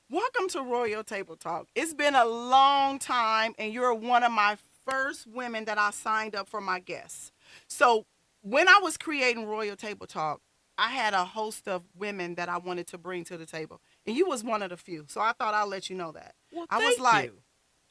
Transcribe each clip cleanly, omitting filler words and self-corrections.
Welcome to Royal Table Talk. It's been a long time, and you're one of my first women that I signed up for my guests. So, when I was creating Royal Table Talk, I had a host of women that I wanted to bring to the table, and you was one of the few. So I thought I'll let you know that. Well, I was thank like, you.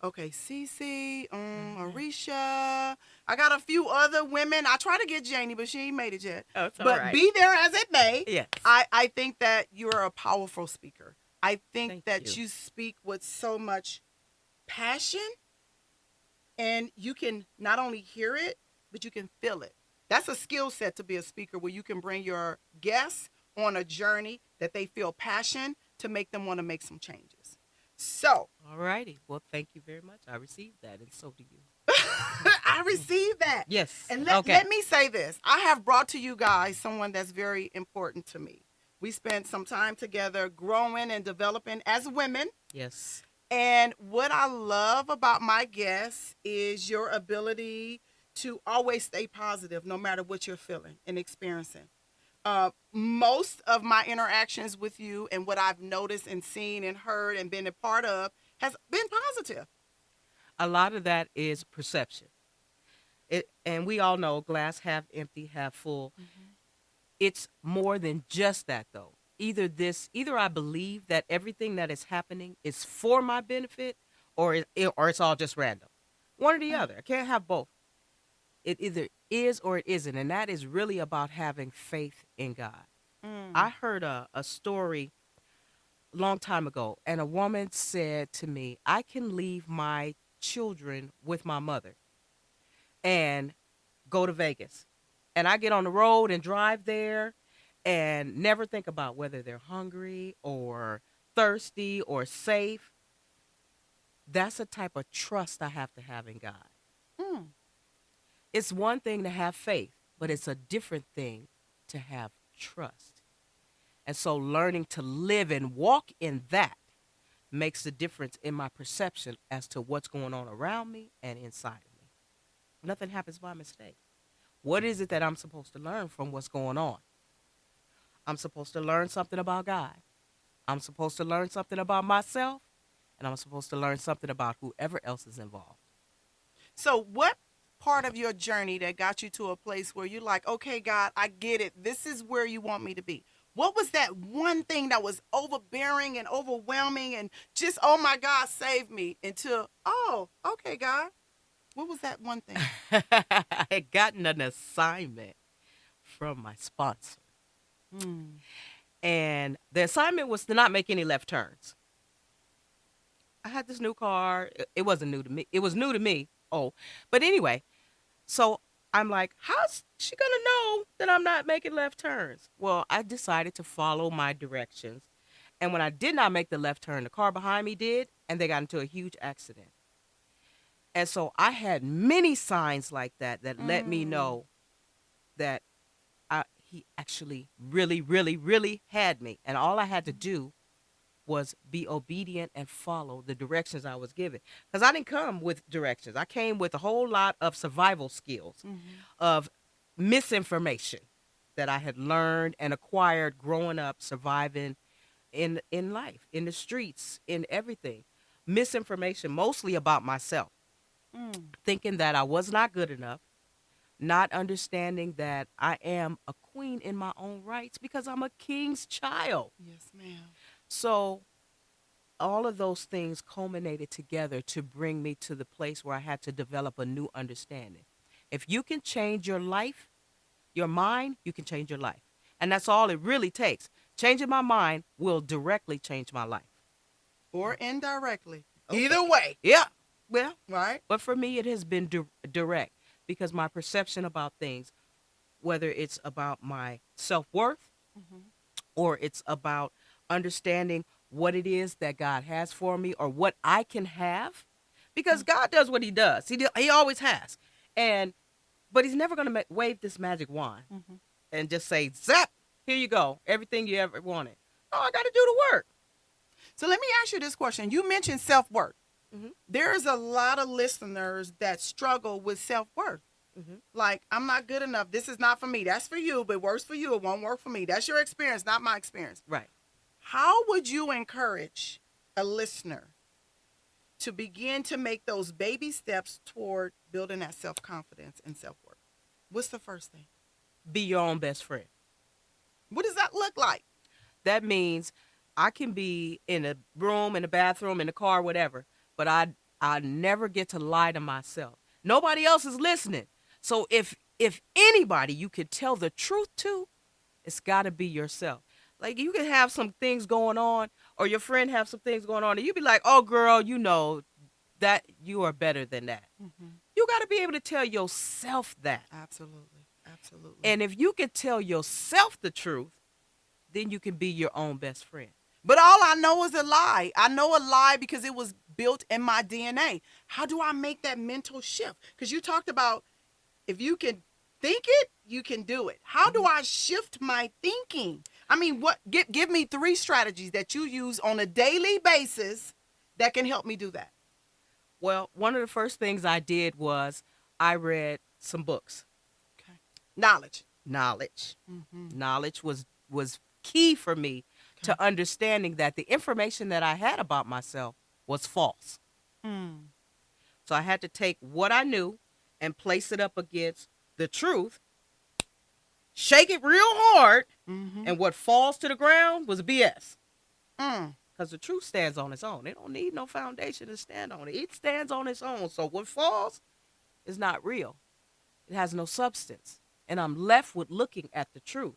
okay, Cece, Mhm. Arisha. I got a few other women. I tried to get Janie, but she ain't made it yet. Oh, it's all But right. be there as it may, Yes. I think that you're a powerful speaker. I think Thank that you. you speak with so much passion, and you can not only hear it, but you can feel it. That's a skill set to be a speaker where you can bring your guests on a journey that they feel passion to make them want to make some changes. So, All righty. Well, thank you very much. I received that, and so do you. I Mm. received that. Yes. And Okay. let me say this. I have brought to you guys someone that's very important to me. We spent some time together growing and developing as women. Yes. And what I love about my guests is your ability to always stay positive no matter what you're feeling and experiencing. Most of my interactions with you and what I've noticed and seen and heard and been a part of has been positive. A lot of that is perception. And we all know glass half empty, half full. Mm-hmm. It's more than just that, though. Either I believe that everything that is happening is for my benefit, or it's all just random. One or the Mm. other. I can't have both. It either is or it isn't, and that is really about having faith in God. I Mm. heard a story a long time ago, and a woman said to me, I can leave my children with my mother and go to Vegas. And I get on the road and drive there and never think about whether they're hungry or thirsty or safe. That's a type of trust I have to have in God. Mm. It's one thing to have faith, but it's a different thing to have trust. And so learning to live and walk in that makes a difference in my perception as to what's going on around me and inside of me. Nothing happens by mistake. What is it that I'm supposed to learn from what's going on? I'm supposed to learn something about God. I'm supposed to learn something about myself, and I'm supposed to learn something about whoever else is involved. So, what part of your journey that got you to a place where you're like, okay, God, I get it. This is where you want me to be? What was that one thing that was overbearing and overwhelming and just, oh my God, save me? Until, oh, okay, God, what was that one thing? I had gotten an assignment from my sponsor, Mm. and the assignment was to not make any left turns. I had this new car. It wasn't new to me. It was new to me. Oh, but anyway, so I'm like, how's she gonna know that I'm not making left turns? Well, I decided to follow my directions. And when I did not make the left turn, the car behind me did, and they got into a huge accident. And so I had many signs like that let me Mm. know that he actually really, really, really had me. And all I had to do was be obedient and follow the directions I was given. Because I didn't come with directions. I came with a whole lot of survival skills, Mm-hmm. of misinformation that I had learned and acquired growing up, surviving in life, in the streets, in everything. Misinformation mostly about myself, Mm. thinking that I was not good enough, not understanding that I am a queen in my own rights because I'm a king's child. Yes, ma'am. So all of those things culminated together to bring me to the place where I had to develop a new understanding. If you can change your life, your mind, you can change your life. And that's all it really takes. Changing my mind will directly change my life. Or indirectly. Okay. Either way, Yeah. Well, right? but for me, it has been direct because my perception about things, whether it's about my self worth Mm-hmm. or it's about understanding what it is that God has for me or what I can have, because God does what He does. He always has, and but He's never going to wave this magic wand Mm-hmm. and just say, "Zap, here you go, everything you ever wanted." No, I got to do the work. So let me ask you this question. You mentioned self worth. Hmm. There's a lot of listeners that struggle with self worth. Hmm. Like, I'm not good enough. This is not for me. That's for you, but it works for you. It won't work for me. That's your experience, not my experience. Right. How would you encourage a listener to begin to make those baby steps toward building that self-confidence and self-worth? What's the first thing? Be your own best friend. What does that look like? That means I can be in a room, in a bathroom, in the car, whatever, but I never get to lie to myself. Nobody else is listening. So if anybody you could tell the truth to, it's got to be yourself. Like you can have some things going on, or your friend have some things going on, and you be like, "Oh, girl, you know that you are better than that." Mm-hmm. You got to be able to tell yourself that. Absolutely. Absolutely. And if you can tell yourself the truth, then you can be your own best friend. But all I know is a lie. I know a lie because it was built in my DNA. How do I make that mental shift? Because you talked about if you can think it, you can do it. How do I shift my thinking? I mean, what give me 3 strategies that you use on a daily basis that can help me do that. Well, one of the first things I did was I read some books. Okay. Knowledge. Knowledge. Mm-hmm. Knowledge was key for me Okay. to understanding that the information that I had about myself was false. Mm. So I had to take what I knew and place it up against the truth, shake it real hard, Mm-hmm. and what falls to the ground was BS. Mm. Because the truth stands on its own. It don't need no foundation to stand on it. It stands on its own. So what falls is not real. It has no substance. And I'm left with looking at the truth.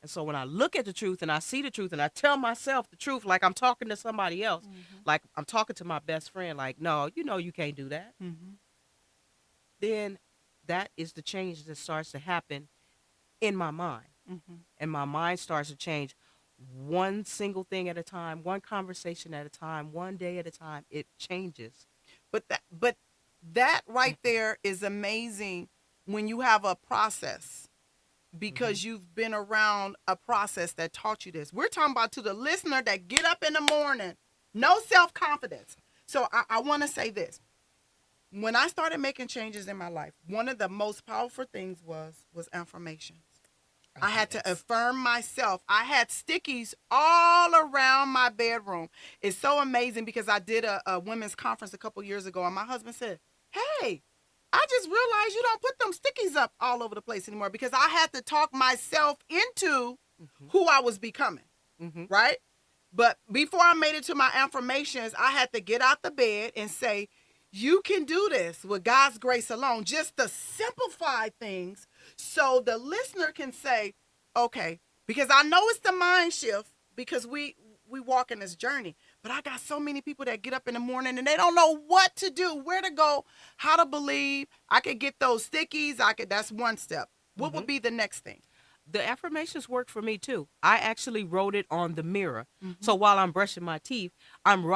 And so when I look at the truth and I see the truth and I tell myself the truth like I'm talking to somebody else, like I'm talking to my best friend, like, no, you know you can't do that. Mm-hmm. Then that is the change that starts to happen in my mind. Mm-hmm. And my mind starts to change one single thing at a time, one conversation at a time, one day at a time. It changes. But that right there is amazing when you have a process because you've been around a process that taught you this. We're talking about to the listener that get up in the morning, no self-confidence. So I want to say this. When I started making changes in my life, one of the most powerful things was affirmations. I had to affirm myself. I had stickies all around my bedroom. It's so amazing because I did a women's conference a couple years ago, and my husband said, "Hey, I just realized you don't put them stickies up all over the place anymore," because I had to talk myself into who I was becoming, right? But before I made it to my affirmations, I had to get out the bed and say, you can do this with God's grace alone, just to simplify things so the listener can say, okay, because I know it's the mind shift because we walk in this journey, but I got so many people that get up in the morning and they don't know what to do, where to go, how to believe. I could get those stickies. That's one step. What would be the next thing? The affirmations work for me too. I actually wrote it on the mirror. So while I'm brushing my teeth, I'm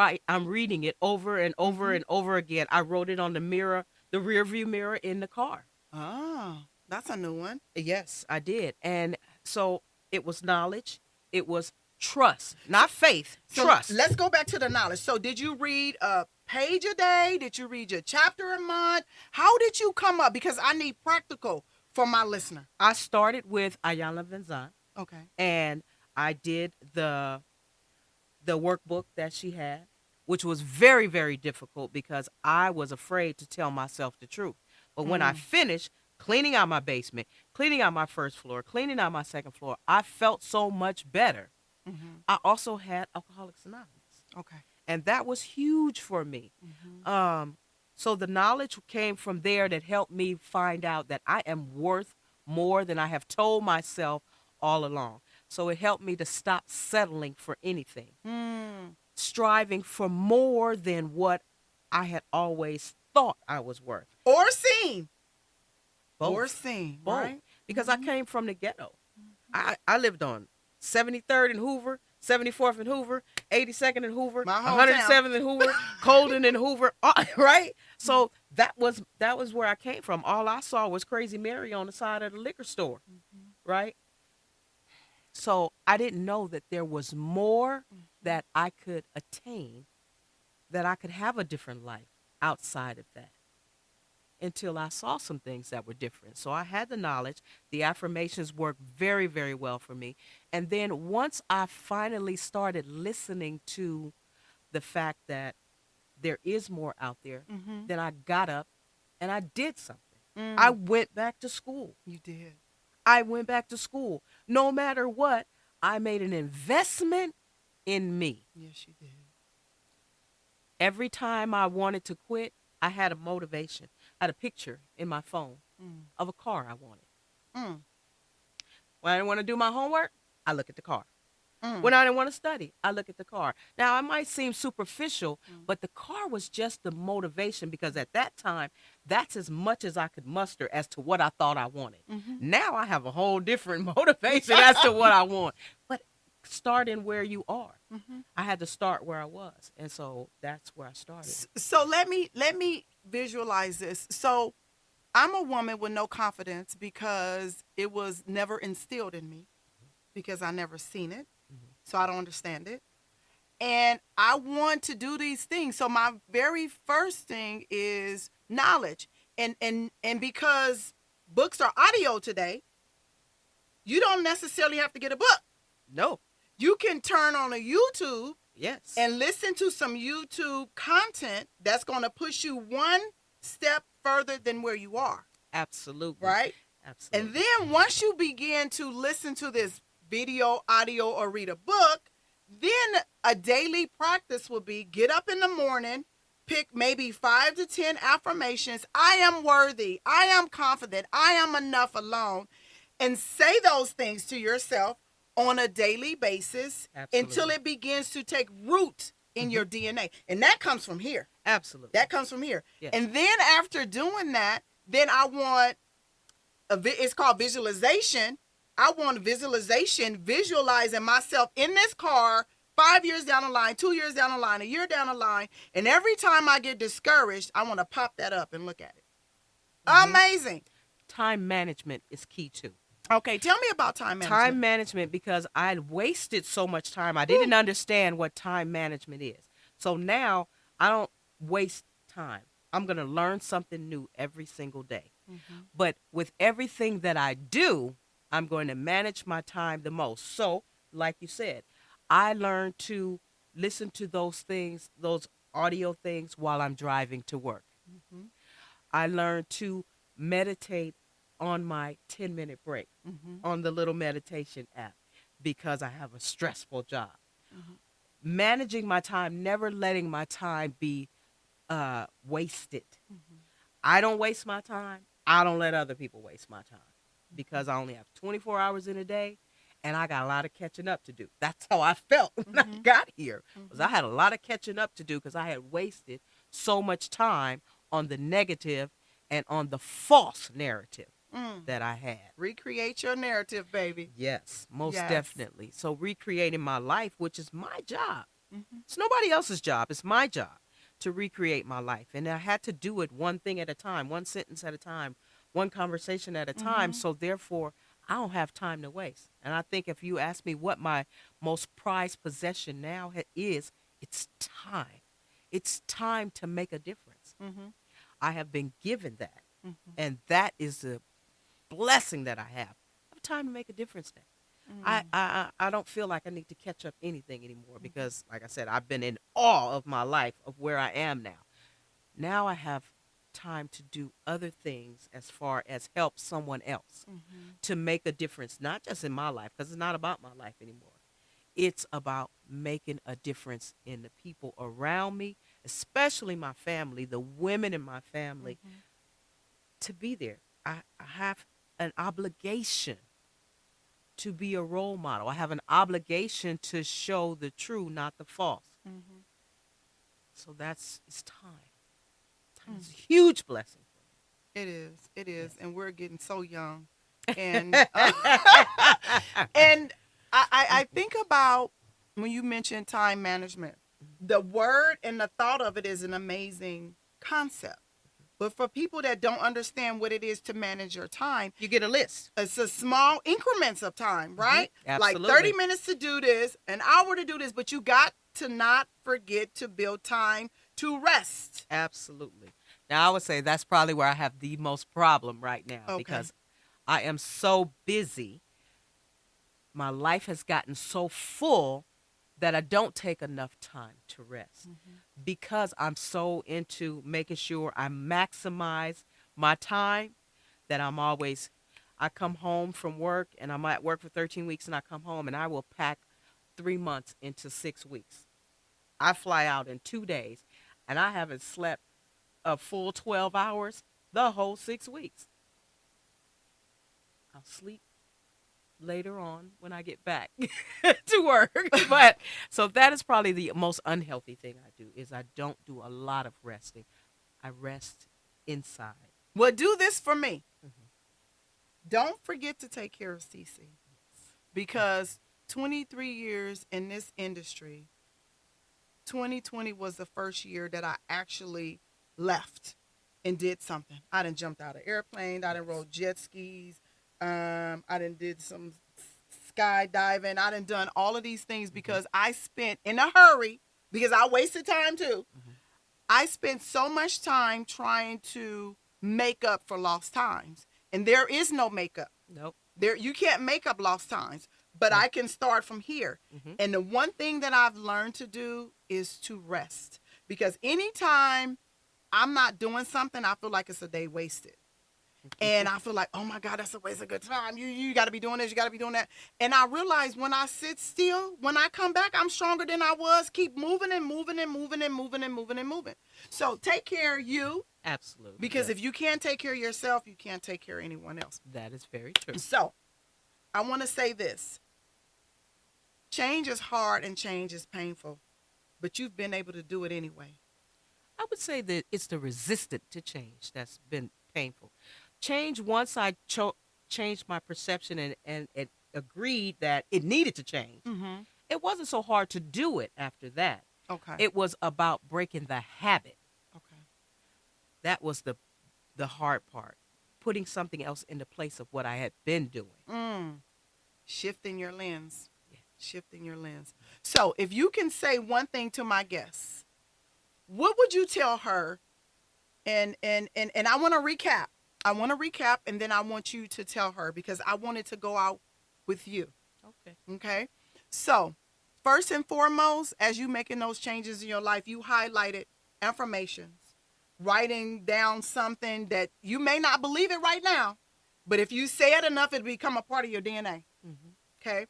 reading it over and over and over again. I wrote it on the mirror, the rear view mirror in the car. Oh, that's a new one. Yes, I did. And so it was knowledge, it was trust, not faith, So trust. let's go back to the knowledge. So did you read a page a day? Did you read your chapter a month? How did you come up? Because I need practical for my listener. I started with Ayala Venzan. Okay. And I did the workbook that she had, which was very, very difficult because I was afraid to tell myself the truth. But when I finished cleaning out my basement, cleaning out my first floor, cleaning out my second floor, I felt so much better. I also had Alcoholics Anonymous. Okay. And that was huge for me. So the knowledge came from there that helped me find out that I am worth more than I have told myself all along. So it helped me to stop settling for anything, striving for more than what I had always thought I was worth. Or seen. Both. Or seen, Both. right? Because I came from the ghetto. I lived on 73rd and Hoover, 74th and Hoover, 82nd and Hoover, My hometown. 107th and Hoover, Colden and Hoover, right? So that was where I came from. All I saw was Crazy Mary on the side of the liquor store, right? So I didn't know that there was more that I could attain, that I could have a different life outside of that, until I saw some things that were different. So I had the knowledge. The affirmations worked very, very well for me. And then once I finally started listening to the fact that there is more out there, Mm-hmm. then I got up and I did something. I Mm. went back to school. You did. I went back to school. No matter what, I made an investment in me. Yes, you did. Every time I wanted to quit, I had a motivation. I had a picture in my phone Mm. of a car I wanted. Mm. When I didn't want to do my homework, I look at the car. Mm. When I didn't want to study, I look at the car. Now, it might seem superficial, Mm. but the car was just the motivation because at that time, that's as much as I could muster as to what I thought I wanted. Mm-hmm. Now I have a whole different motivation as to what I want. But starting where you are, Mm-hmm. I had to start where I was. And so that's where I started. So let me visualize this. So I'm a woman with no confidence because it was never instilled in me because I never seen it. Mhm. So I don't understand it. And I want to do these things. So my very first thing is knowledge. And because books are audio today, you don't necessarily have to get a book. No. You can turn on a YouTube Yes. and listen to some YouTube content that's going to push you one step further than where you are. Absolutely. Right? Absolutely. And then once you begin to listen to this video, audio, or read a book, then a daily practice will be get up in the morning, pick maybe 5 to 10 affirmations. I am worthy. I am confident. I am enough alone. And say those things to yourself on a daily basis Absolutely. until it begins to take root in your DNA. And that comes from here. Absolutely. That comes from here. Yes. And then after doing that, then I want it's called visualization. I want visualization, visualizing myself in this car 5 years down the line, 2 years down the line, a year down the line. And every time I get discouraged, I want to pop that up and look at it. Mhm. Amazing. Time management is key too. Okay, tell me about time management. Time management, because I had wasted so much time. I didn't understand what time management is. So now I don't waste time. I'm going to learn something new every single day. Mm-hmm. But with everything that I do, I'm going to manage my time the most. So, like you said, I learned to listen to those things, those audio things while I'm driving to work. Mm-hmm. I learned to meditate on my 10-minute break Mm-hmm. on the little meditation app because I have a stressful job. Mm-hmm. Managing my time, never letting my time be wasted. Mm-hmm. I don't waste my time. I don't let other people waste my time because I only have 24 hours in a day and I got a lot of catching up to do. That's how I felt when I got here. Was I had a lot of catching up to do because I had wasted so much time on the negative and on the false narrative that I had. Recreate your narrative, baby. Yes, most Yes. definitely. So recreating my life, which is my job. Mm-hmm. It's nobody else's job. It's my job to recreate my life. And I had to do it one thing at a time, one sentence at a time, one conversation at a time. Mhm. So therefore, I don't have time to waste. And I think if you ask me what my most prized possession now is, it's time. It's time to make a difference. Mm-hmm. I have been given that. Mm-hmm. And that is the blessing that I have. I have time to make a difference now. I don't feel like I need to catch up anything anymore because, like I said, I've been in awe of my life, of where I am now. Now I have time to do other things as far as help someone else Mm-hmm. to make a difference, not just in my life, because it's not about my life anymore. It's about making a difference in the people around me, especially my family, the women in my family, Mhm. to be there. I have an obligation to be a role model. I have an obligation to show the true, not the false. Mm-hmm. So it's time. Time is a huge blessing for me. It is. It is. Yes. And we're getting so young. And and I think about when you mentioned time management, the word and the thought of it is an amazing concept. But for people that don't understand what it is to manage your time, You get a list. it's a small increments of time, right? Like Absolutely. 30 minutes to do this, an hour to do this, but you got to not forget to build time to rest. Absolutely. Now, I would say that's probably where I have the most problem right now Okay. because I am so busy. My life has gotten so full that I don't take enough time to rest Mhm. because I'm so into making sure I maximize my time that I come home from work and I'm at work for 13 weeks and I come home and I will pack 3 months into 6 weeks. I fly out in 2 days and I haven't slept a full 12 hours the whole 6 weeks. I'll sleep later on when I get back to work. But so that is probably the most unhealthy thing I do is I don't do a lot of resting. I rest inside. Well, do this for me. Mhm. Don't forget to take care of Cece, because 23 years in this industry, 2020 was the first year that I actually left and did something. I done jumped out of airplanes. I done rode jet skis. I done did some skydiving. I done all of these things because I spent in a hurry, because I wasted time too. Mhm. I spent so much time trying to make up for lost times, and there is no makeup. Nope. There, you can't make up lost times, but No. I can start from here. Mhm. And the one thing that I've learned to do is to rest, because anytime I'm not doing something, I feel like it's a day wasted. And I feel like, oh my God, that's a waste of good time. You got to be doing this, you got to be doing that. And I realize when I sit still, when I come back, I'm stronger than I was. Keep moving and moving and moving and moving and moving and moving. So take care of you, Absolutely. because Yes. if you can't take care of yourself, you can't take care of anyone else. That is very true. So I want to say this: change is hard and change is painful, but you've been able to do it anyway. I would say that it's the resistance to change that's been painful. Change once changed my perception and it agreed that it needed to change. Mm-hmm. It wasn't so hard to do it after that. Okay. It was about breaking the habit. Okay. That was the hard part. Putting something else into place of what I had been doing. Shifting your lens. Yeah. Shifting your lens. So if you can say one thing to my guests, what would you tell her? And I want to recap. I want to recap, and then I want you to tell her, because I wanted to go out with you. Okay. Okay. So first and foremost, as you making those changes in your life, you highlighted affirmations, writing down something that you may not believe it right now, but if you say it enough, it'll become a part of your DNA. Mm-hmm. Okay.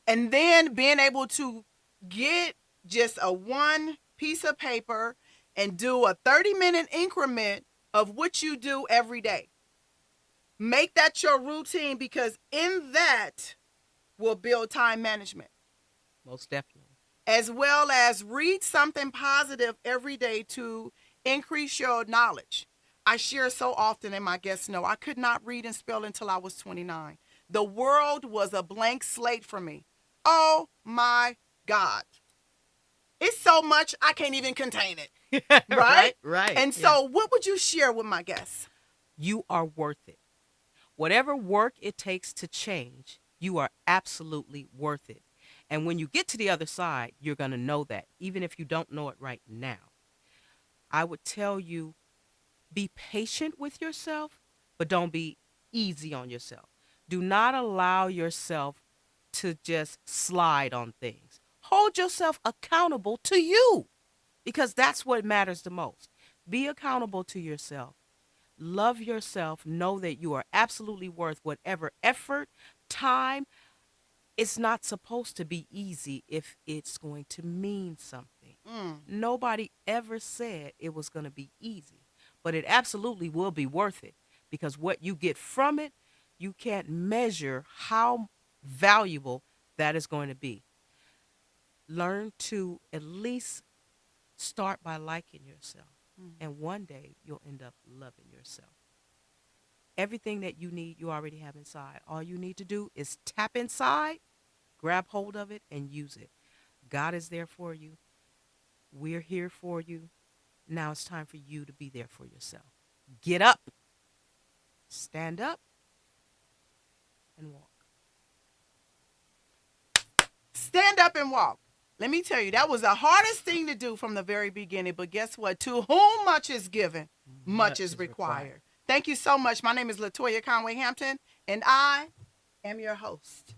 And then being able to get just a one piece of paper and do a 30-minute increment of what you do every day. Make that your routine, because in that will build time management, Most definitely. as well as read something positive every day to increase your knowledge. I share so often, and my guests know, I could not read and spell until I was 29. The world was a blank slate for me. Oh my God. It's so much, I can't even contain it. Right? Right. And Yeah. so, what would you share with my guests? You are worth it. Whatever work it takes to change, you are absolutely worth it. And when you get to the other side, you're going to know that, even if you don't know it right now. I would tell you, be patient with yourself, but don't be easy on yourself. Do not allow yourself to just slide on things. Hold yourself accountable to you, because that's what matters the most. Be accountable to yourself. Love yourself. Know that you are absolutely worth whatever effort, time. It's not supposed to be easy if it's going to mean something. Mm. Nobody ever said it was going to be easy, but it absolutely will be worth it, because what you get from it, you can't measure how valuable that is going to be. Learn to at least start by liking yourself, Mm. and one day you'll end up loving yourself. Everything that you need, you already have inside. All you need to do is tap inside, grab hold of it, and use it. God is there for you. We're here for you. Now it's time for you to be there for yourself. Get up, stand up, and walk. Stand up and walk. Let me tell you, that was the hardest thing to do from the very beginning. But guess what? To whom much is given, much is required. Thank you so much. My name is Latoya Conway Hampton, and I am your host.